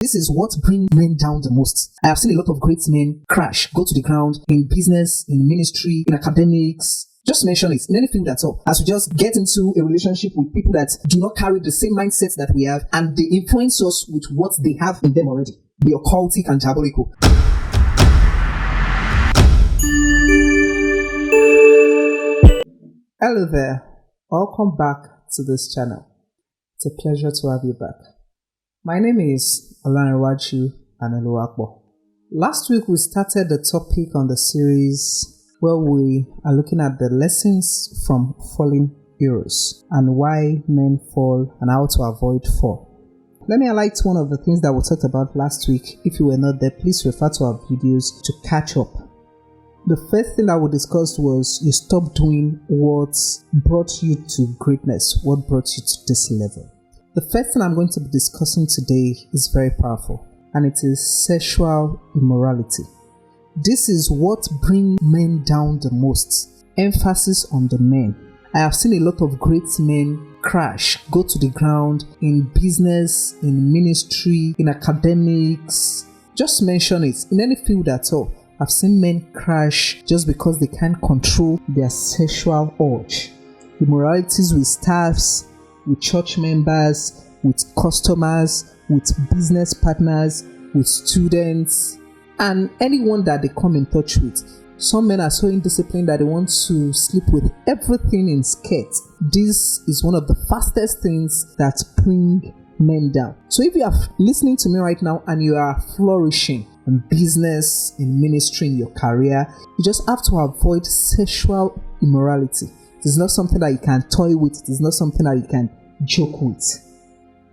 This is what brings men down the most. I have seen a lot of great men crash, go to the ground in business, in ministry, in academics. Just mention it in any field at all. As we just get into a relationship with people that do not carry the same mindset that we have, and they influence us with what they have in them already. Be occultic and diabolical. Hello there. Welcome back to this channel. It's a pleasure to have you back. My name is OLANREWAJU ANUOLUWAPO. Last week we started the topic on the series where we are looking at the lessons from fallen heroes and why men fall and how to avoid fall. Let me highlight one of the things that we talked about last week. If you were not there, please refer to our videos to catch up. The first thing that we discussed was you stop doing what brought you to greatness, what brought you to this level. The first thing I'm going to be discussing today is very powerful, and it is sexual immorality. This is what brings men down the most. Emphasis on the men. I have seen a lot of great men crash, go to the ground in business, in ministry, in academics. Just mention it in any field at all. I've seen men crash just because they can't control their sexual urge. Immoralities with staffs, with church members, with customers, with business partners, with students, and anyone that they come in touch with. Some men are so indisciplined that they want to sleep with everything in skirt. This is one of the fastest things that bring men down. So if you are listening to me right now and you are flourishing in business, in ministry, in your career, you just have to avoid sexual immorality. It is not something that you can toy with. It is not something that you can joke with.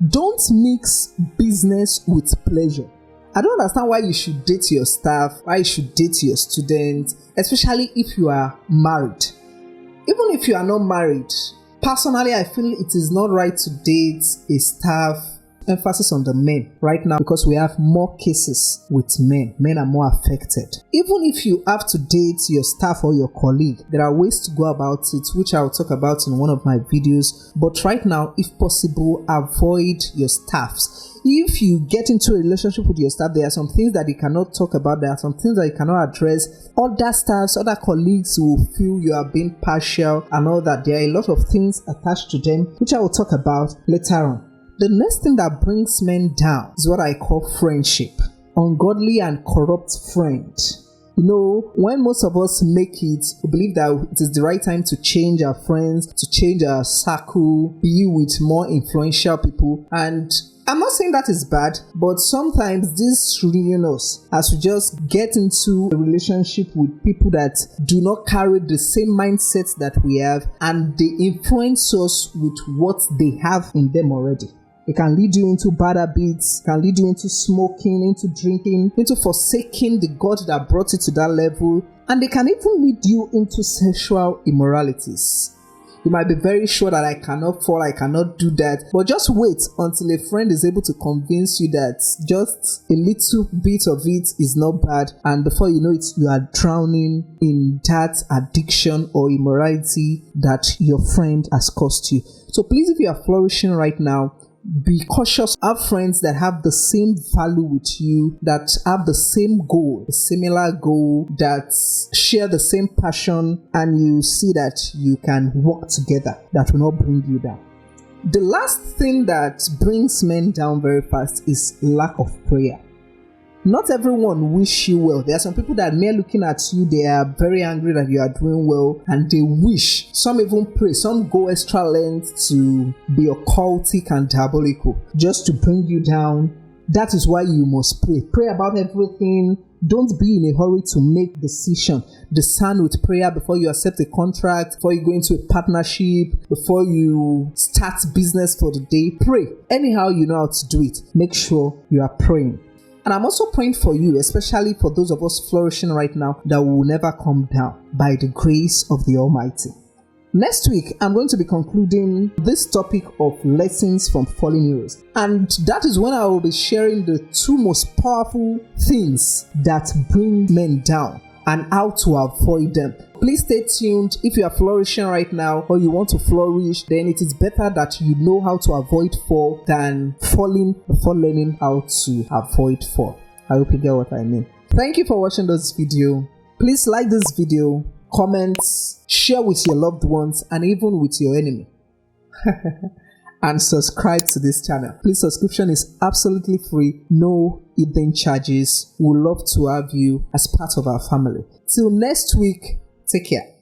Don't mix business with pleasure. I don't understand why you should date your staff, why you should date your students, especially if you are married. Even if you are not married, personally, I feel it is not right to date a staff. Emphasis on the men right now because we have more cases with men. Men are more affected. Even if you have to date your staff or your colleague, there are ways to go about it, which I will talk about in one of my videos. But right now, if possible, avoid your staffs. If you get into a relationship with your staff, there are some things that you cannot talk about. There are some things that you cannot address. Other staffs, other colleagues will feel you are being partial and all that. There are a lot of things attached to them, which I will talk about later on. The next thing that brings men down is what I call friendship. Ungodly and corrupt friend. You know, when most of us make it, we believe that it is the right time to change our friends, to change our circle, be with more influential people. And I'm not saying that is bad, but sometimes this ruins us as we just get into a relationship with people that do not carry the same mindset that we have, and they influence us with what they have in them already. It can lead you into bad habits, can lead you into smoking, into drinking, into forsaking the God that brought you to that level, and they can even lead you into sexual immoralities. You might be very sure that I cannot fall, I cannot do that, but just wait until a friend is able to convince you that just a little bit of it is not bad, and before you know it, you are drowning in that addiction or immorality that your friend has caused you. So please, if you are flourishing right now, be cautious. Have friends that have the same value with you, that have the same goal, a similar goal, that share the same passion, and you see that you can work together. That will not bring you down. The last thing that brings men down very fast is lack of prayer. Not everyone wish you well. There are some people that mere looking at you, they are very angry that you are doing well, and they wish. Some even pray. Some go extra lengths to be occultic and diabolical just to bring you down. That is why you must pray. Pray about everything. Don't be in a hurry to make decision. Discern with prayer before you accept a contract, before you go into a partnership, before you start business for the day. Pray. Anyhow you know how to do it. Make sure you are praying. And I'm also praying for you, especially for those of us flourishing right now, that we will never come down by the grace of the Almighty. Next week, I'm going to be concluding this topic of lessons from fallen heroes. And that is when I will be sharing the two most powerful things that bring men down and how to avoid them. Please stay tuned. If you are flourishing right now or you want to flourish, then it is better that you know how to avoid fall than falling before learning how to avoid fall. I hope you get what I mean. Thank you for watching this video. Please like this video, comment, share with your loved ones and even with your enemy. And subscribe to this channel. Please, subscription is absolutely free, no hidden charges. We'd love to have you as part of our family. Till next week, take care.